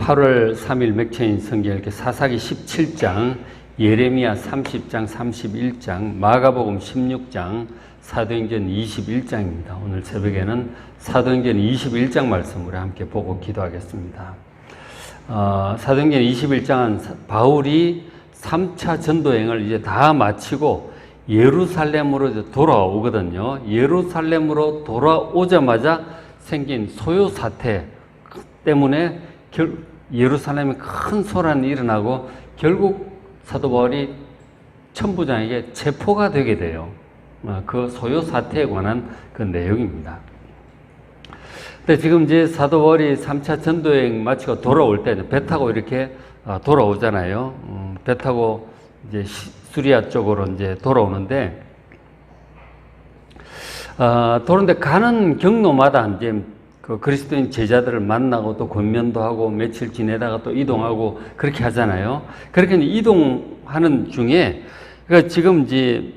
8월 3일 맥체인 성경 이렇게 사사기 17장, 예레미야 30장, 31장, 마가복음 16장, 사도행전 21장입니다. 오늘 새벽에는 사도행전 21장 말씀으로 함께 보고 기도하겠습니다. 사도행전 21장은 바울이 3차 전도행을 이제 다 마치고 예루살렘으로 이제 돌아오거든요. 예루살렘으로 돌아오자마자 생긴 소요 사태 때문에 예루살렘에 큰 소란이 일어나고 결국 사도 바울이 천부장에게 체포가 되게 돼요. 그 소요 사태에 관한 그 내용입니다. 근데 지금 이제 사도 바울이 3차 전도여행 마치고 돌아올 때 배 타고 이렇게 돌아오잖아요. 배 타고 이제 수리아 쪽으로 이제 돌아오는데, 도는데 가는 경로마다 이제 그 그리스도인 제자들을 만나고 또 권면도 하고 며칠 지내다가 또 이동하고 그렇게 하잖아요. 그렇게 이동하는 중에, 그러니까 지금 이제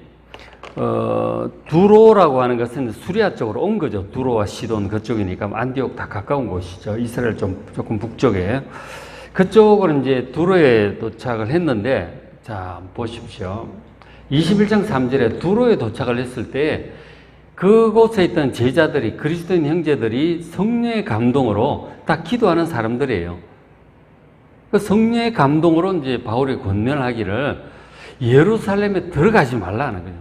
두로라고 하는 것은 수리아 쪽으로 온 거죠. 두로와 시돈 그쪽이니까 안디옥 다 가까운 곳이죠. 이스라엘 조금 북쪽에. 그쪽으로 이제 두로에 도착을 했는데, 자, 보십시오. 21장 3절에 두로에 도착을 했을 때 그곳에 있던 제자들이, 그리스도인 형제들이 성령의 감동으로 다 기도하는 사람들이에요. 그 성령의 감동으로 이제 바울이 권면하기를 예루살렘에 들어가지 말라는 거예요.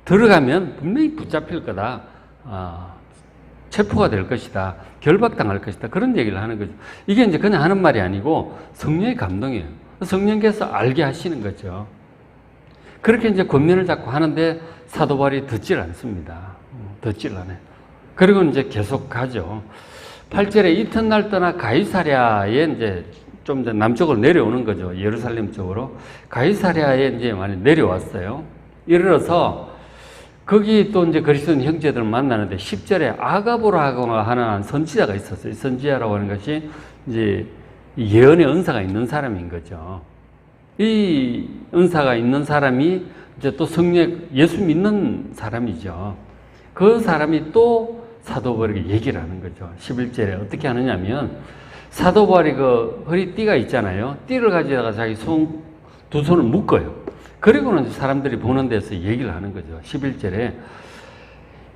들어가면 분명히 붙잡힐 거다. 체포가 될 것이다. 결박당할 것이다. 그런 얘기를 하는 거죠. 이게 이제 그냥 하는 말이 아니고 성령의 감동이에요. 성령께서 알게 하시는 거죠. 그렇게 이제 권면을 자꾸 하는데 사도 바울이 듣질 않습니다. 듣질 않아요. 그리고 이제 계속 가죠. 8절에 이튿날 떠나 가이사랴에 이제 좀 더 남쪽으로 내려오는 거죠. 예루살렘 쪽으로. 가이사랴에 이제 많이 내려왔어요. 이르러서 거기 또 이제 그리스도인 형제들을 만나는데 10절에 아가보라고 하는 선지자가 있었어요. 선지자라고 하는 것이 이제 예언의 은사가 있는 사람인 거죠. 이 은사가 있는 사람이 이제 또 성령 예수 믿는 사람이죠. 그 사람이 또 사도 바울에게 얘기를 하는 거죠. 11절에 어떻게 하느냐면 사도 바울이 그 허리띠가 있잖아요. 띠를 가지다가 자기 두 손을 묶어요. 그리고는 사람들이 보는 데서 얘기를 하는 거죠. 11절에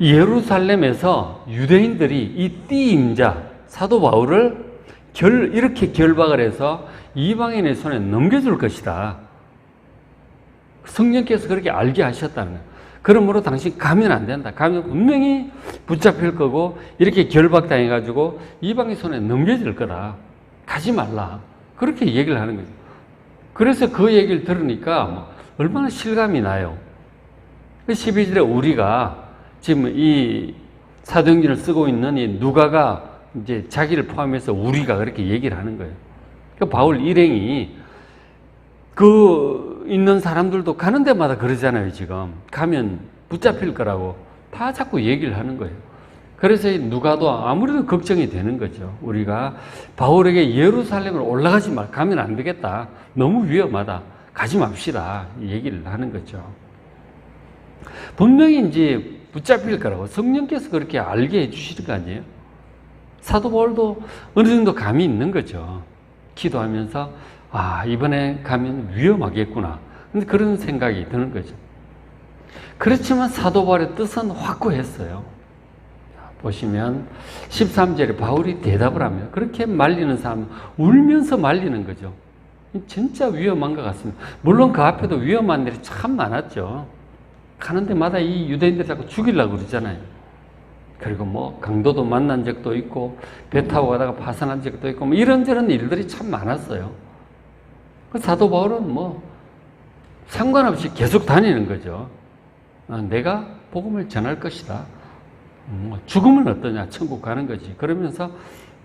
예루살렘에서 유대인들이 이 띠 임자 사도 바울을 이렇게 결박을 해서 이방인의 손에 넘겨줄 것이다. 성령께서 그렇게 알게 하셨다는 거예요. 그러므로 당신 가면 안 된다. 가면 분명히 붙잡힐 거고 이렇게 결박당해가지고 이방인 손에 넘겨질 거다. 가지 말라. 그렇게 얘기를 하는 거죠. 그래서 그 얘기를 들으니까 얼마나 실감이 나요. 12절에 우리가 지금 이 사도행전을 쓰고 있는 이 누가가 이제 자기를 포함해서 우리가 그렇게 얘기를 하는 거예요. 그러니까 바울 일행이 그 있는 사람들도 가는 데마다 그러잖아요. 지금 가면 붙잡힐 거라고 다 자꾸 얘기를 하는 거예요. 그래서 누가도 아무래도 걱정이 되는 거죠. 우리가 바울에게 예루살렘으로 올라가지 말, 가면 안 되겠다. 너무 위험하다. 가지 맙시다. 얘기를 하는 거죠. 분명히 이제 붙잡힐 거라고 성령께서 그렇게 알게 해주실 거 아니에요? 사도 바울도 어느 정도 감이 있는 거죠. 기도하면서 이번에 가면 위험하겠구나. 근데 그런 생각이 드는 거죠. 그렇지만 사도 바울의 뜻은 확고했어요. 보시면 13절에 바울이 대답을 하며 그렇게 말리는 사람 울면서 말리는 거죠. 진짜 위험한 것 같습니다. 물론 그 앞에도 위험한 일이 참 많았죠. 가는 데마다 이 유대인들이 자꾸 죽이려고 그러잖아요. 그리고 강도도 만난 적도 있고 배 타고 가다가 파산한 적도 있고 이런저런 일들이 참 많았어요. 사도 바울은 상관없이 계속 다니는 거죠. 내가 복음을 전할 것이다. 죽음은 어떠냐? 천국 가는 거지. 그러면서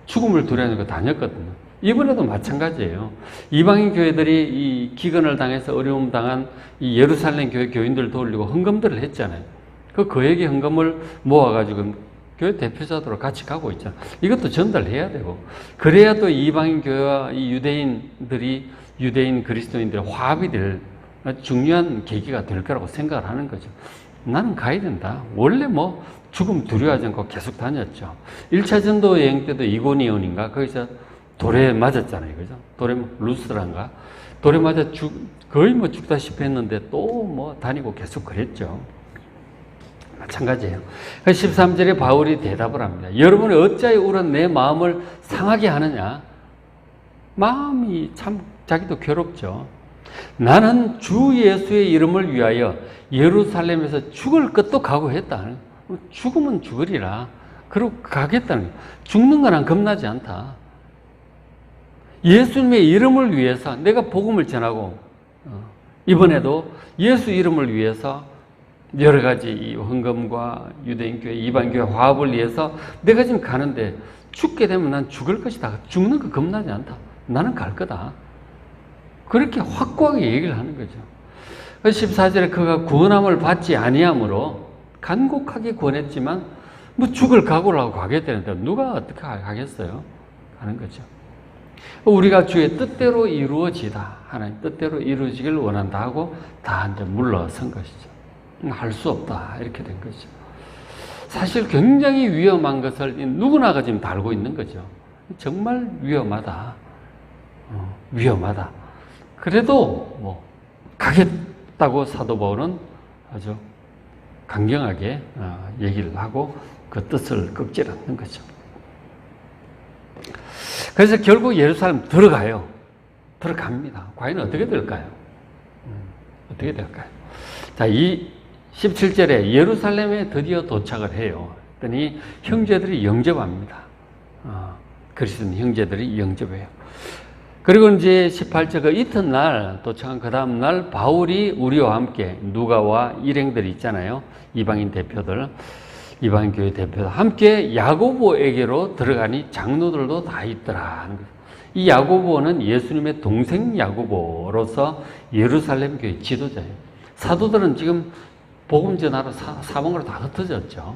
죽음을 두려워하고 다녔거든요. 이번에도 마찬가지예요. 이방인 교회들이 이 기근을 당해서 어려움 당한 이 예루살렘 교회 교인들 도우려고 헌금들을 했잖아요. 그에게 헌금을 모아가지고 교회 대표자들로 같이 가고 있잖아요. 이것도 전달해야 되고, 그래야 또 이방인 교회와 이 유대인 그리스도인들의 화합이 될 중요한 계기가 될 거라고 생각을 하는 거죠. 나는 가야 된다. 원래 죽음 두려워하지 않고 계속 다녔죠. 1차 전도 여행 때도 이고니온인가 거기서 돌에 맞았잖아요. 그죠? 돌에 루스란가? 돌에 맞아 거의 뭐 죽다시피 했는데 또 뭐 다니고 계속 그랬죠. 마찬가지예요. 13절에 바울이 대답을 합니다. 여러분이 어찌하여 울어 내 마음을 상하게 하느냐? 마음이 참 자기도 괴롭죠. 나는 주 예수의 이름을 위하여 예루살렘에서 죽을 것도 각오했다. 죽으면 죽으리라. 그러고 가겠다는 거예요. 죽는 거랑 겁나지 않다. 예수님의 이름을 위해서 내가 복음을 전하고 이번에도 예수 이름을 위해서 여러 가지 이 헌금과 유대인교회, 이방교회 화합을 위해서 내가 지금 가는데 죽게 되면 난 죽을 것이다. 죽는 거 겁나지 않다. 나는 갈 거다. 그렇게 확고하게 얘기를 하는 거죠. 14절에 그가 구원함을 받지 아니하므로 간곡하게 구원했지만 뭐 죽을 각오를 하고 가겠다는데 누가 어떻게 하겠어요? 하는 거죠. 우리가 주의 뜻대로 이루어지다. 하나님 뜻대로 이루어지기를 원한다 하고 다 이제 물러선 것이죠. 할 수 없다. 이렇게 된 거죠. 사실 굉장히 위험한 것을 누구나가 지금 달고 있는 거죠. 정말 위험하다. 위험하다. 그래도 뭐 가겠다고 사도 바울은 아주 강경하게 얘기를 하고 그 뜻을 꺾지 않는 거죠. 그래서 결국 예루살렘 들어가요. 들어갑니다. 과연 어떻게 될까요? 어떻게 될까요? 자, 이 17절에 예루살렘에 드디어 도착을 해요. 그랬더니 형제들이 영접합니다. 그리스도인 형제들이 영접해요. 그리고 이제 18절 그 이튿날 도착한 그 다음 날 바울이 우리와 함께 누가와 일행들이 있잖아요. 이방인 대표들, 이방인 교회 대표들 함께 야고보에게로 들어가니 장로들도 다 있더라. 이 야고보는 예수님의 동생 야고보로서 예루살렘 교회 지도자예요. 사도들은 지금 복음 전하러 사방으로 다 흩어졌죠.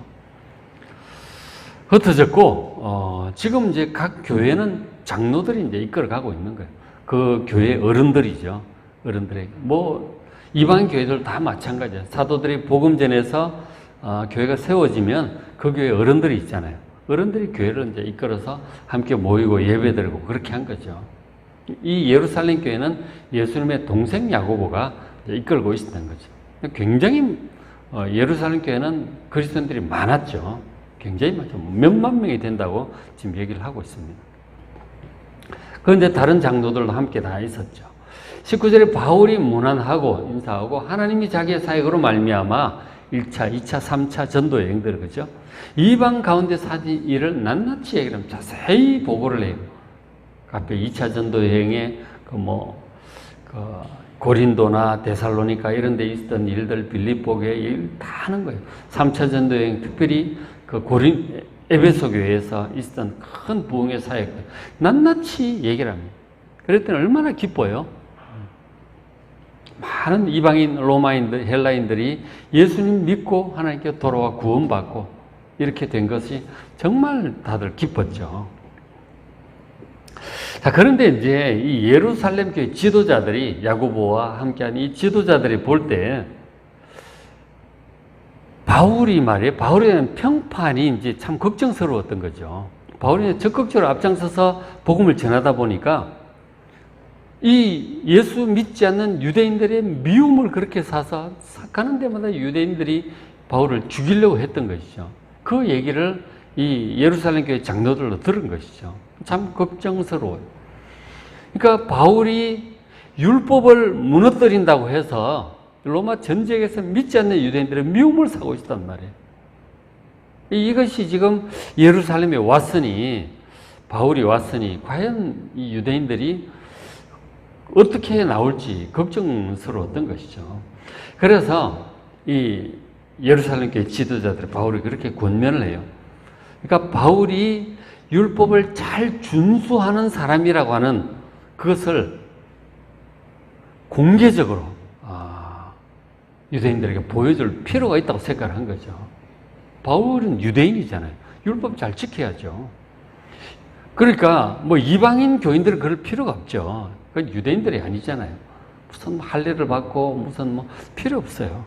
흩어졌고 지금 이제 각 교회는 장로들이 이제 이끌어가고 있는 거예요. 그 교회 어른들이죠. 어른들에게 뭐 이방 교회들 다 마찬가지예요. 사도들이 복음 전해서 교회가 세워지면 그 교회 어른들이 있잖아요. 어른들이 교회를 이제 이끌어서 함께 모이고 예배드리고 그렇게 한 거죠. 이 예루살렘 교회는 예수님의 동생 야고보가 이끌고 있었던 거죠. 굉장히 예루살렘 교회는 그리스도인들이 많았죠. 굉장히 많죠. 몇만 명이 된다고 지금 얘기를 하고 있습니다. 그런데 다른 장로들도 함께 다 있었죠. 19절에 바울이 문안하고 인사하고 하나님이 자기의 사역으로 말미암아 1차, 2차, 3차 전도 여행들 그죠? 이방 가운데 사진 일을 낱낱이 얘기를 하면 자세히 보고를 해요. 앞에 2차 전도 여행에 고린도나 데살로니가 이런 데 있었던 일들 빌립보교회 일 다 하는 거예요. 3차 전도 여행 특별히 그 에베소 교회에서 있었던 큰 부흥의 사역들 낱낱이 얘기를 합니다. 그랬더니 얼마나 기뻐요. 많은 이방인, 로마인들, 헬라인들이 예수님 믿고 하나님께 돌아와 구원받고 이렇게 된 것이 정말 다들 기뻤죠. 자, 그런데 이제 이 예루살렘 교회 지도자들이 야고보와 함께한 이 지도자들이 볼 때 바울이 말이에요. 바울에 대한 평판이 이제 참 걱정스러웠던 거죠. 바울이 적극적으로 앞장서서 복음을 전하다 보니까 이 예수 믿지 않는 유대인들의 미움을 그렇게 사서 가는 데마다 유대인들이 바울을 죽이려고 했던 것이죠. 그 얘기를 이 예루살렘 교회 장로들로 들은 것이죠. 참 걱정스러워요. 그러니까 바울이 율법을 무너뜨린다고 해서 로마 전쟁에서 믿지 않는 유대인들의 미움을 사고 있단 말이에요. 이것이 지금 예루살렘에 왔으니, 바울이 왔으니 과연 이 유대인들이 어떻게 나올지 걱정스러웠던 것이죠. 그래서 이 예루살렘 교회 지도자들이 바울이 그렇게 권면을 해요. 그러니까 바울이 율법을 잘 준수하는 사람이라고 하는 그것을 공개적으로 유대인들에게 보여줄 필요가 있다고 생각을 한 거죠. 바울은 유대인이잖아요. 율법 잘 지켜야죠. 그러니까 뭐 이방인 교인들은 그럴 필요가 없죠. 그건 유대인들이 아니잖아요. 무슨 할례를 받고 무슨 뭐 필요 없어요.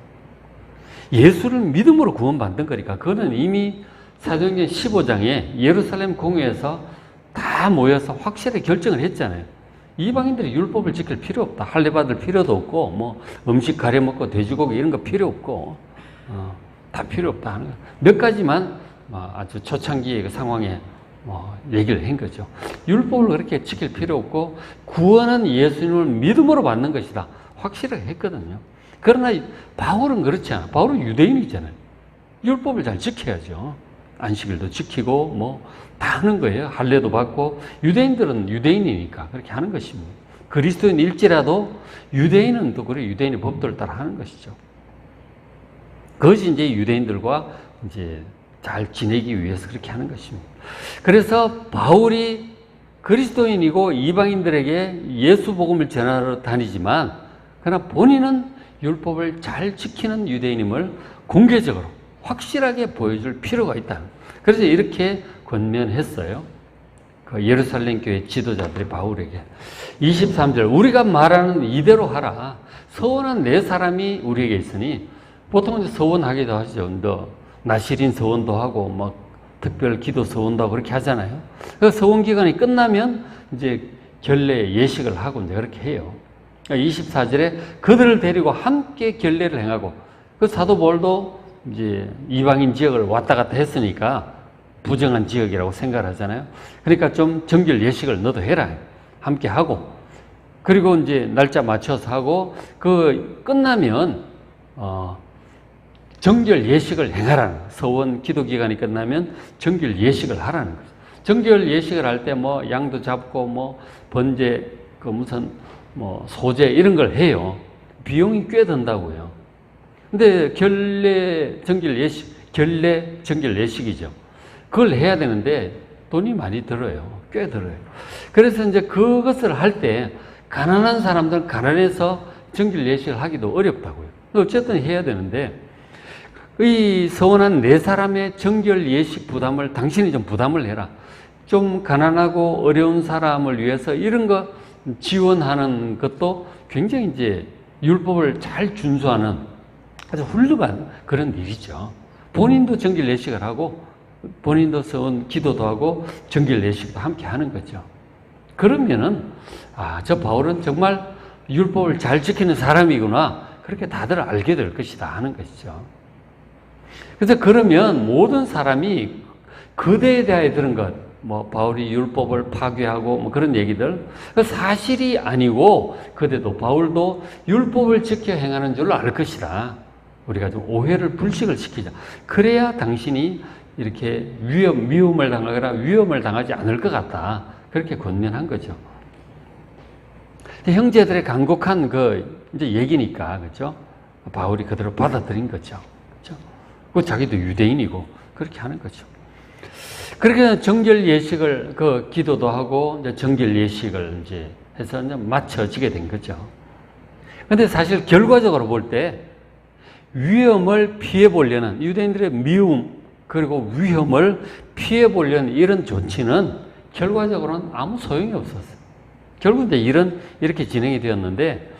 예수를 믿음으로 구원받는 거니까 그거는 이미 사도행전 15장에 예루살렘 공회에서 다 모여서 확실하게 결정을 했잖아요. 이방인들이 율법을 지킬 필요 없다. 할례 받을 필요도 없고, 뭐 음식 가려 먹고 돼지고기 이런 거 필요 없고, 다 필요 없다 하는 거. 몇 가지만 아주 초창기의 그 상황에 얘기를 한 거죠. 율법을 그렇게 지킬 필요 없고 구원은 예수님을 믿음으로 받는 것이다. 확실하게 했거든요. 그러나 바울은 그렇지 않아. 바울은 유대인이잖아요. 율법을 잘 지켜야죠. 안식일도 지키고 뭐 다 하는 거예요. 할례도 받고. 유대인들은 유대인이니까 그렇게 하는 것입니다. 그리스도인일지라도 유대인은 또 그래 유대인의 법도를 따라 하는 것이죠. 그것이 이제 유대인들과 이제 잘 지내기 위해서 그렇게 하는 것입니다. 그래서 바울이 그리스도인이고 이방인들에게 예수 복음을 전하러 다니지만 그러나 본인은 율법을 잘 지키는 유대인임을 공개적으로 확실하게 보여줄 필요가 있다. 그래서 이렇게 권면했어요. 그 예루살렘 교회 지도자들이 바울에게 23절 우리가 말하는 이대로 하라. 서원한 네 사람이 우리에게 있으니 보통은 서원하기도 하죠. 너 나실인 서원도 하고 뭐 특별 기도 서원도 하고 그렇게 하잖아요. 그 서원 기간이 끝나면 이제 결례 예식을 하고 이제 그렇게 해요. 24절에 그들을 데리고 함께 결례를 행하고 그 사도 바울도 이제 이방인 지역을 왔다 갔다 했으니까 부정한 지역이라고 생각을 하잖아요. 그러니까 좀 정결 예식을 너도 해라. 함께 하고 그리고 이제 날짜 맞춰서 하고 그 끝나면 정결 예식을 행하라는 거예요. 서원 기도 기간이 끝나면 정결 예식을 하라는 거죠. 정결 예식을 할 때 뭐 양도 잡고 뭐 번제 그 무슨 뭐 소제 이런 걸 해요. 비용이 꽤 든다고요. 근데 결례 정결 예식, 결례 정결 예식이죠. 그걸 해야 되는데 돈이 많이 들어요. 꽤 들어요. 그래서 이제 그것을 할 때 가난한 사람들은 가난해서 정결 예식을 하기도 어렵다고요. 어쨌든 해야 되는데 이 서원한 네 사람의 정결 예식 부담을 당신이 좀 부담을 해라. 좀 가난하고 어려운 사람을 위해서 이런 거 지원하는 것도 굉장히 이제 율법을 잘 준수하는 아주 훌륭한 그런 일이죠. 본인도 정결 예식을 하고 본인도 서원 기도도 하고 정결 예식도 함께 하는 거죠. 그러면은 저 바울은 정말 율법을 잘 지키는 사람이구나 그렇게 다들 알게 될 것이다 하는 것이죠. 그래서 그러면 모든 사람이 그대에 대하여 들은 것, 뭐 바울이 율법을 파괴하고 뭐 그런 얘기들 사실이 아니고 그대도 바울도 율법을 지켜 행하는 줄로 알 것이다. 우리가 좀 오해를 불식을 시키자. 그래야 당신이 이렇게 미움을 당하거나 위험을 당하지 않을 것 같다. 그렇게 권면한 거죠. 형제들의 간곡한 그 이제 얘기니까 그렇죠. 바울이 그대로 받아들인 거죠. 그렇죠. 그 자기도 유대인이고 그렇게 하는 거죠. 그렇게 정결 예식을 그 기도도 하고 이제 정결 예식을 이제 해서 이제 맞춰지게 된 거죠. 근데 사실 결과적으로 볼 때 위험을 피해 보려는 유대인들의 미움 그리고 위험을 피해 보려는 이런 조치는 결과적으로는 아무 소용이 없었어요. 결국 이제 이렇게 진행이 되었는데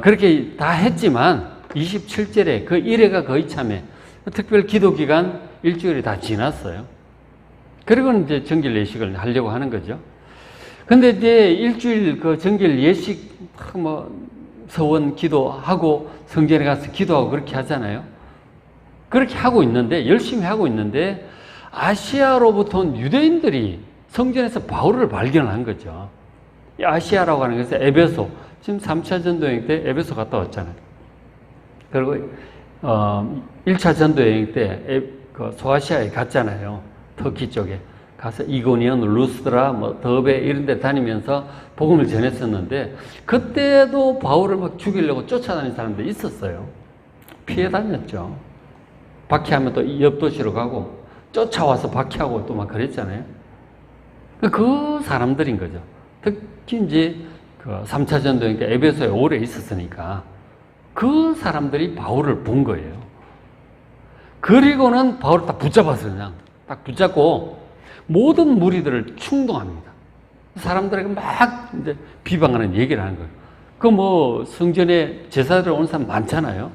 그렇게 다 했지만 27절에 그 일회가 거의 참에 특별 기도 기간 일주일이 다 지났어요. 그리고 이제 정결 예식을 하려고 하는 거죠. 근데 이제 일주일 그 정결 예식 뭐 서원 기도하고 성전에 가서 기도하고 그렇게 하잖아요. 그렇게 하고 있는데 열심히 하고 있는데 아시아로부터 온 유대인들이 성전에서 바울을 발견한 거죠. 이 아시아라고 하는 것은 에베소, 지금 3차 전도여행 때 에베소 갔다 왔잖아요. 그리고 1차 전도여행 때 그 소아시아에 갔잖아요. 터키 쪽에 가서 이고니온, 루스드라, 뭐 더베 이런 데 다니면서 복음을 전했었는데 그때도 바울을 막 죽이려고 쫓아다니는 사람들이 있었어요. 피해 다녔죠. 박해하면 또 옆 도시로 가고 쫓아와서 박해하고 또 막 그랬잖아요. 그 사람들인 거죠. 특히 이제 그 3차 전도행 때 에베소에 오래 있었으니까 그 사람들이 바울을 본 거예요. 그리고는 바울을 딱 붙잡았어요. 그냥 딱 붙잡고 모든 무리들을 충동합니다. 사람들에게 막 이제 비방하는 얘기를 하는 거예요. 그 뭐 성전에 제사들 온 사람 많잖아요.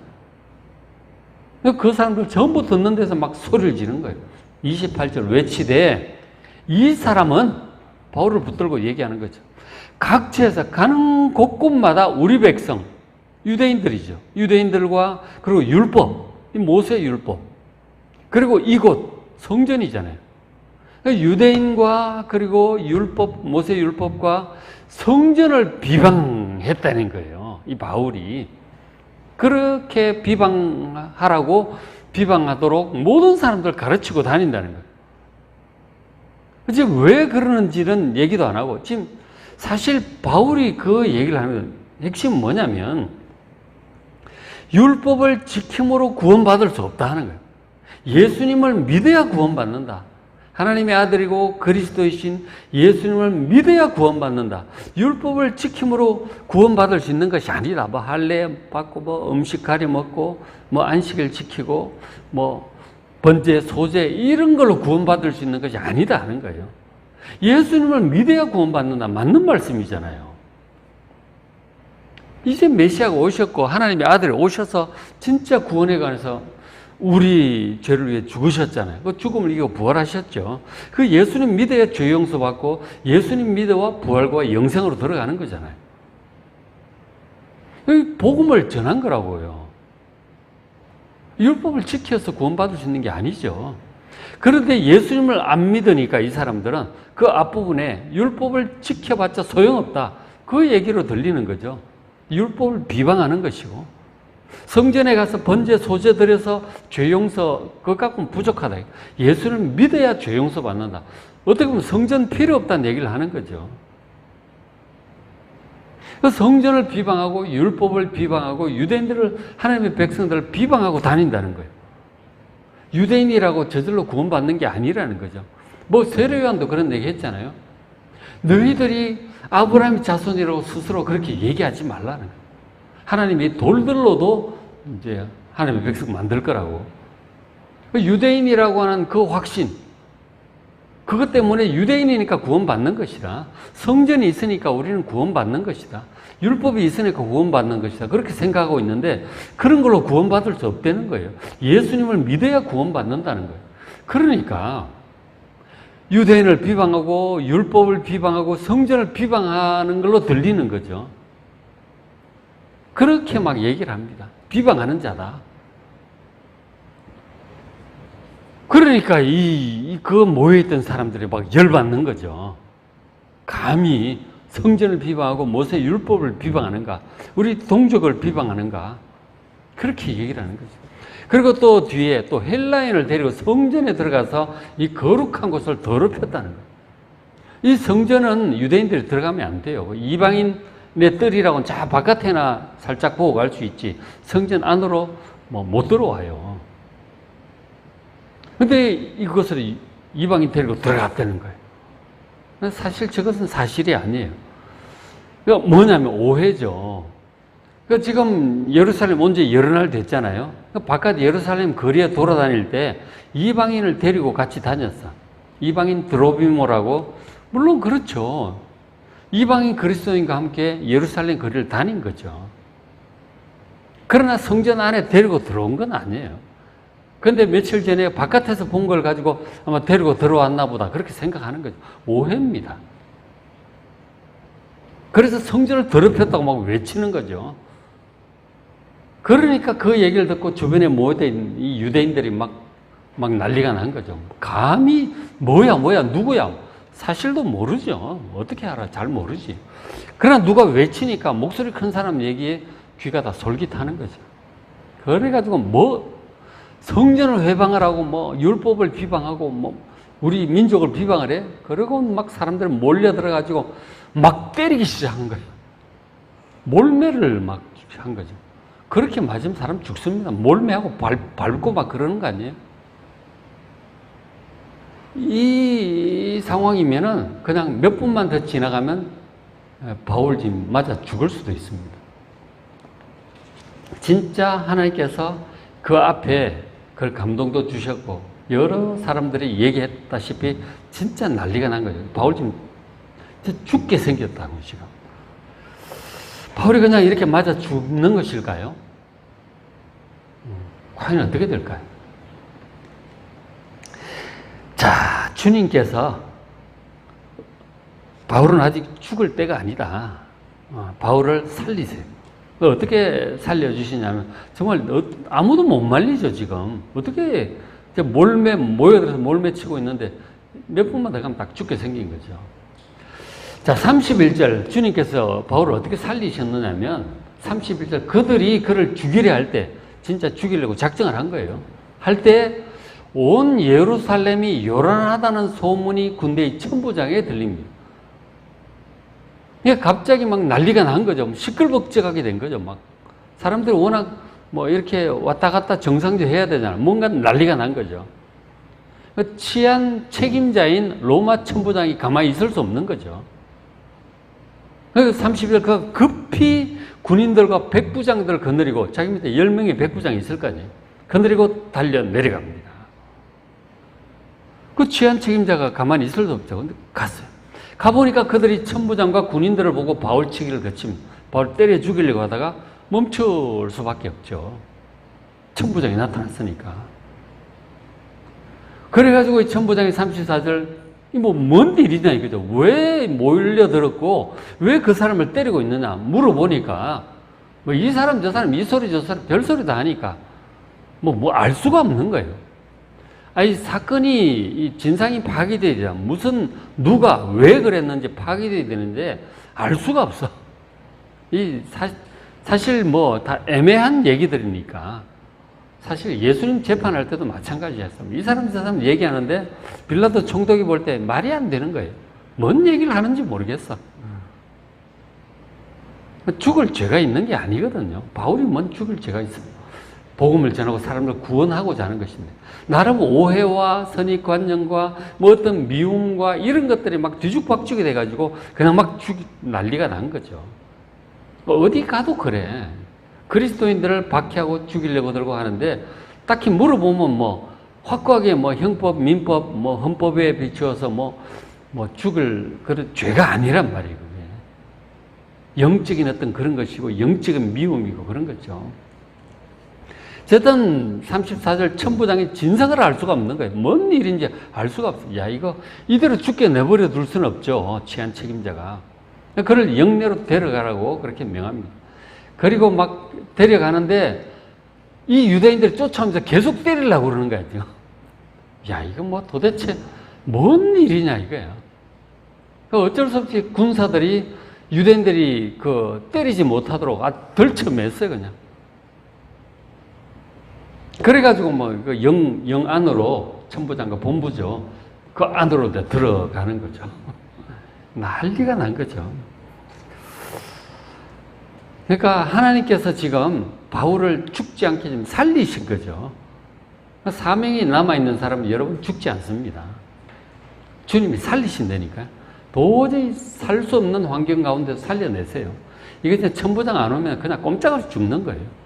그 사람들 전부 듣는 데서 막 소리를 지르는 거예요. 28절 외치되 이 사람은 바울을 붙들고 얘기하는 거죠. 각처에서 가는 곳곳마다 우리 백성, 유대인들이죠. 유대인들과 그리고 율법, 모세 율법, 그리고 이곳 성전이잖아요. 유대인과 그리고 율법, 모세 율법과 성전을 비방했다는 거예요. 이 바울이. 그렇게 비방하도록 모든 사람들 가르치고 다닌다는 거예요. 지금 왜 그러는지는 얘기도 안 하고, 지금 사실 바울이 그 얘기를 하는 핵심은 뭐냐면, 율법을 지킴으로 구원받을 수 없다 하는 거예요. 예수님을 믿어야 구원받는다. 하나님의 아들이고 그리스도이신 예수님을 믿어야 구원받는다. 율법을 지킴으로 구원받을 수 있는 것이 아니다. 뭐 할례 받고 뭐 음식 가려 먹고 뭐 안식을 지키고 뭐 번제 소제 이런 걸로 구원받을 수 있는 것이 아니다 하는 거예요. 예수님을 믿어야 구원받는다. 맞는 말씀이잖아요. 이제 메시아가 오셨고 하나님의 아들이 오셔서 진짜 구원에 관해서 우리 죄를 위해 죽으셨잖아요. 그 죽음을 이기고 부활하셨죠. 그 예수님 믿어야 죄 용서받고 예수님 믿어야 부활과 영생으로 들어가는 거잖아요. 복음을 전한 거라고요. 율법을 지켜서 구원받을 수 있는 게 아니죠. 그런데 예수님을 안 믿으니까 이 사람들은 그 앞부분에 율법을 지켜봤자 소용없다. 그 얘기로 들리는 거죠. 율법을 비방하는 것이고 성전에 가서 번제 소제 드려서 죄 용서 그것 갖고는 부족하다. 예수를 믿어야 죄 용서 받는다. 어떻게 보면 성전 필요 없다는 얘기를 하는 거죠. 성전을 비방하고 율법을 비방하고 유대인들을 하나님의 백성들을 비방하고 다닌다는 거예요. 유대인이라고 저절로 구원받는 게 아니라는 거죠. 뭐 세례요한도 그런 얘기 했잖아요. 너희들이 아브라함의 자손이라고 스스로 그렇게 얘기하지 말라는 거예요. 하나님이 돌들로도 이제 하나님의 백성 만들 거라고. 유대인이라고 하는 그 확신, 그것 때문에 유대인이니까 구원받는 것이다. 성전이 있으니까 우리는 구원받는 것이다. 율법이 있으니까 구원받는 것이다. 그렇게 생각하고 있는데 그런 걸로 구원받을 수 없다는 거예요. 예수님을 믿어야 구원받는다는 거예요. 그러니까 유대인을 비방하고 율법을 비방하고 성전을 비방하는 걸로 들리는 거죠. 그렇게 막 얘기를 합니다. 비방하는 자다. 그러니까 그 모여있던 사람들이 막 열받는 거죠. 감히 성전을 비방하고 모세 율법을 비방하는가? 우리 동족을 비방하는가? 그렇게 얘기를 하는 거죠. 그리고 또 뒤에 또 헬라인을 데리고 성전에 들어가서 이 거룩한 곳을 더럽혔다는 거예요. 이 성전은 유대인들이 들어가면 안 돼요. 이방인의 뜰이라고는 저 바깥에나 살짝 보고 갈 수 있지 성전 안으로 못 들어와요. 근데 이것을 이방인 데리고 들어갔다는 거예요. 사실 저것은 사실이 아니에요. 그러니까 뭐냐면 오해죠. 그러니까 지금 예루살렘 온 지 여러 날 됐잖아요. 그러니까 바깥 예루살렘 거리에 돌아다닐 때 이방인을 데리고 같이 다녔어. 이방인 드로비모라고. 물론 그렇죠. 이방인 그리스도인과 함께 예루살렘 거리를 다닌 거죠. 그러나 성전 안에 데리고 들어온 건 아니에요. 그런데 며칠 전에 바깥에서 본 걸 가지고 아마 데리고 들어왔나 보다 그렇게 생각하는 거죠. 오해입니다. 그래서 성전을 더럽혔다고 막 외치는 거죠. 그러니까 그 얘기를 듣고 주변에 모여있는 이 유대인들이 막 난리가 난 거죠. 감히 뭐야 누구야 사실도 모르죠. 어떻게 알아? 잘 모르지. 그러나 누가 외치니까 목소리 큰 사람 얘기에 귀가 다 솔깃하는 거죠. 그래가지고 성전을 회방하라고 율법을 비방하고 우리 민족을 비방을 해. 그리고 막 사람들 몰려 들어가지고 막 때리기 시작한 거예요. 몰매를 막 한 거죠. 그렇게 맞으면 사람 죽습니다. 몰매하고 밟고 막 그러는 거 아니에요? 이 상황이면은 그냥 몇 분만 더 지나가면 바울 지금 맞아 죽을 수도 있습니다. 진짜 하나님께서 그 앞에 그걸 감동도 주셨고 여러 사람들이 얘기했다시피 진짜 난리가 난 거죠. 바울 지금 죽게 생겼다고 지금. 바울이 그냥 이렇게 맞아 죽는 것일까요? 과연 어떻게 될까요? 자, 주님께서 바울은 아직 죽을 때가 아니다. 바울을 살리세요. 어떻게 살려주시냐면 정말 아무도 못 말리죠. 지금 어떻게 몰매 모여들어서 몰매 치고 있는데 몇 분만 더 가면 딱 죽게 생긴 거죠. 자, 31절 주님께서 바울을 어떻게 살리셨느냐면 31절 그들이 그를 죽이려 할 때 진짜 죽이려고 작정을 한 거예요. 할 때 온 예루살렘이 요란하다는 소문이 군대의 천부장에 들립니다. 그러니까 갑자기 막 난리가 난 거죠. 시끌벅적하게 된 거죠. 막 사람들이 워낙 뭐 이렇게 왔다 갔다 정상적으로 해야 되잖아요. 뭔가 난리가 난 거죠. 치안 책임자인 로마 천부장이 가만히 있을 수 없는 거죠. 그래서 30일 그 급히 군인들과 백부장들을 거느리고 자기 밑에 10명의 백부장이 있을 거 아니에요. 거느리고 달려 내려갑니다. 그 치안 책임자가 가만히 있을 수 없죠. 근데 갔어요. 가보니까 그들이 천부장과 군인들을 보고 바울 치기를 거칩니다. 바울 때려 죽이려고 하다가 멈출 수밖에 없죠. 천부장이 나타났으니까. 그래가지고 이 천부장이 34절, 뭔 일이냐 이거죠. 왜 몰려들었고, 왜 그 사람을 때리고 있느냐 물어보니까, 이 사람, 저 사람, 이 소리, 저 사람, 별소리 다 하니까, 알 수가 없는 거예요. 아니, 사건이, 이 진상이 파악이 돼야 누가, 왜 그랬는지 파악이 돼야 되는데, 알 수가 없어. 사실 다 애매한 얘기들이니까. 사실 예수님 재판할 때도 마찬가지였습니다. 이 사람, 저 사람 얘기하는데, 빌라도 총독이 볼 때 말이 안 되는 거예요. 뭔 얘기를 하는지 모르겠어. 죽을 죄가 있는 게 아니거든요. 바울이 뭔 죽을 죄가 있습니다. 복음을 전하고 사람을 구원하고자 하는 것인데 나름 오해와 선입관념과 어떤 미움과 이런 것들이 막 뒤죽박죽이 돼가지고 그냥 막 난리가 난 거죠. 어디 가도 그래. 그리스도인들을 박해하고 죽이려고 들고 하는데 딱히 물어보면 확고하게 형법, 민법, 헌법에 비추어서 죽을 그런 죄가 아니란 말이에요. 그게. 영적인 어떤 그런 것이고 영적인 미움이고 그런 거죠. 어쨌든 34절 천부장이 진상을 알 수가 없는 거예요. 뭔 일인지 알 수가 없어요. 야, 이대로 죽게 내버려 둘 수는 없죠. 치안 책임자가. 그를 영내로 데려가라고 그렇게 명합니다. 그리고 막 데려가는데 이 유대인들이 쫓아오면서 계속 때리려고 그러는 거야. 야, 이거 도대체 뭔 일이냐 이거야. 어쩔 수 없이 군사들이 유대인들이 때리지 못하도록 덜쳐맸어요, 그냥. 그래가지고 영 안으로 천부장과 본부죠. 그 안으로 들어가는 거죠. 난리가 난 거죠. 그러니까 하나님께서 지금 바울을 죽지 않게 좀 살리신 거죠. 사명이 남아있는 사람은 여러분 죽지 않습니다. 주님이 살리신다니까. 도저히 살 수 없는 환경 가운데 살려내세요. 이게 천부장 안 오면 그냥 꼼짝없이 죽는 거예요.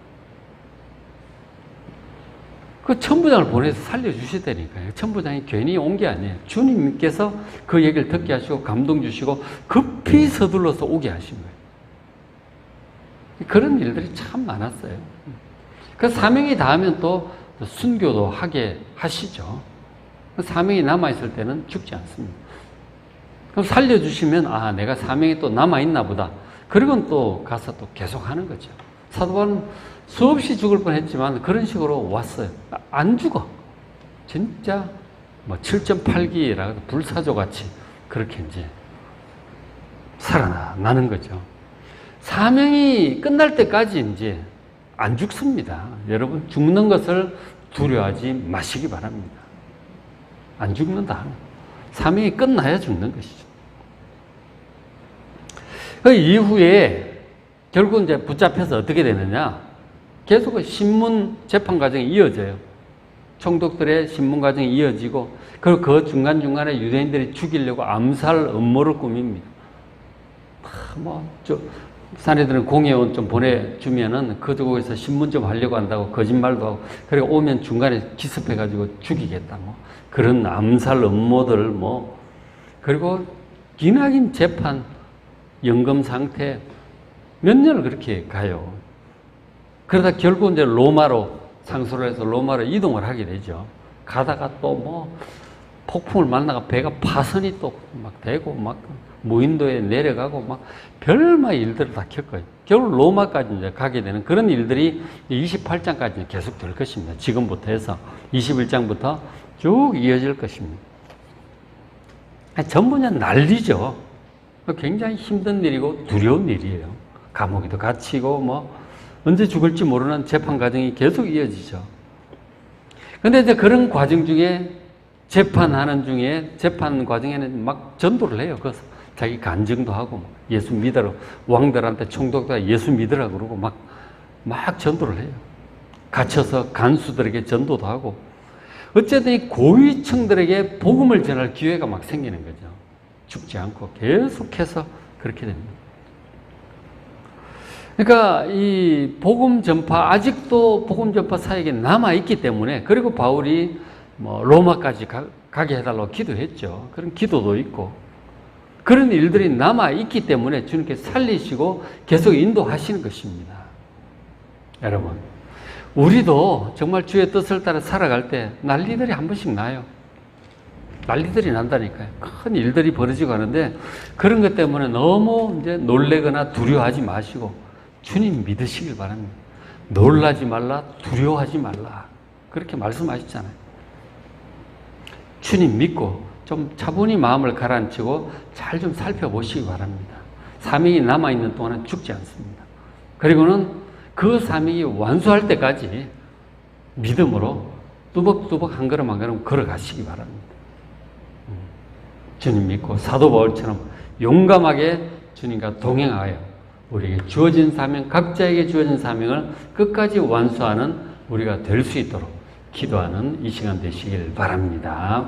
그 천부장을 보내서 살려주시다니까요. 천부장이 괜히 온 게 아니에요. 주님께서 그 얘기를 듣게 하시고 감동 주시고 급히 서둘러서 오게 하신 거예요. 그런 일들이 참 많았어요. 그 사명이 닿으면 또 순교도 하게 하시죠. 그 사명이 남아있을 때는 죽지 않습니다. 그럼 살려주시면 내가 사명이 또 남아있나 보다. 그리고 또 가서 또 계속 하는 거죠. 사도 바울은 수없이 죽을 뻔했지만 그런 식으로 왔어요. 안 죽어. 진짜 7.8기라고 불사조같이 그렇게 이제 살아나는 거죠. 사명이 끝날 때까지 이제 안 죽습니다. 여러분 죽는 것을 두려워하지 마시기 바랍니다. 안 죽는다. 사명이 끝나야 죽는 것이죠. 그 이후에 결국 이제 붙잡혀서 어떻게 되느냐? 계속 신문 재판 과정이 이어져요. 총독들의 신문 과정이 이어지고, 그리고 그 중간중간에 유대인들이 죽이려고 암살 음모를 꾸밉니다. 사내들은 공예원 좀 보내주면은 그쪽에서 신문 좀 하려고 한다고 거짓말도 하고, 그리고 오면 중간에 기습해가지고 죽이겠다. 그런 암살 음모들 그리고 기나긴 재판, 연금 상태, 몇 년을 그렇게 가요. 그러다 결국 이제 로마로 상소를 해서 로마로 이동을 하게 되죠. 가다가 또 폭풍을 만나가 배가 파선이 또 막 되고 무인도에 내려가고 막 별마의 일들을 다 겪어요. 결국 로마까지 이제 가게 되는 그런 일들이 28장까지 계속 될 것입니다. 지금부터 해서 21장부터 쭉 이어질 것입니다. 전부 그냥 난리죠. 굉장히 힘든 일이고 두려운 일이에요. 감옥에도 갇히고 뭐 언제 죽을지 모르는 재판 과정이 계속 이어지죠. 근데 이제 그런 과정 중에 재판하는 중에 재판 과정에는 막 전도를 해요. 그래서 자기 간증도 하고 예수 믿으라 왕들한테 총독들 예수 믿으라 그러고 막 전도를 해요. 갇혀서 간수들에게 전도도 하고 어쨌든 이 고위층들에게 복음을 전할 기회가 막 생기는 거죠. 죽지 않고 계속해서 그렇게 됩니다. 그러니까 이 복음 전파 아직도 복음 전파 사역에 남아 있기 때문에 그리고 바울이 뭐 로마까지 가게 해달라고 기도했죠. 그런 기도도 있고 그런 일들이 남아 있기 때문에 주님께서 살리시고 계속 인도하시는 것입니다. 여러분, 우리도 정말 주의 뜻을 따라 살아갈 때 난리들이 한 번씩 나요. 난리들이 난다니까요. 큰 일들이 벌어지고 하는데 그런 것 때문에 너무 이제 놀래거나 두려워하지 마시고 주님 믿으시길 바랍니다. 놀라지 말라, 두려워하지 말라. 그렇게 말씀하셨잖아요. 주님 믿고 좀 차분히 마음을 가라앉히고 잘 좀 살펴보시기 바랍니다. 사명이 남아있는 동안은 죽지 않습니다. 그리고는 그 사명이 완수할 때까지 믿음으로 뚜벅뚜벅 한 걸음 한 걸음 걸어가시기 바랍니다. 주님 믿고 사도 바울처럼 용감하게 주님과 동행하여 우리에게 주어진 사명, 각자에게 주어진 사명을 끝까지 완수하는 우리가 될 수 있도록 기도하는 이 시간 되시길 바랍니다.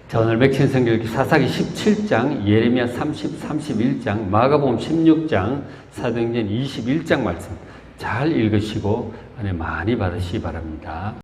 자, 오늘 맥신 성경 사사기 17장, 예레미야 30, 31장, 마가복음 16장, 사도행전 21장 말씀 잘 읽으시고 은혜 많이 받으시기 바랍니다.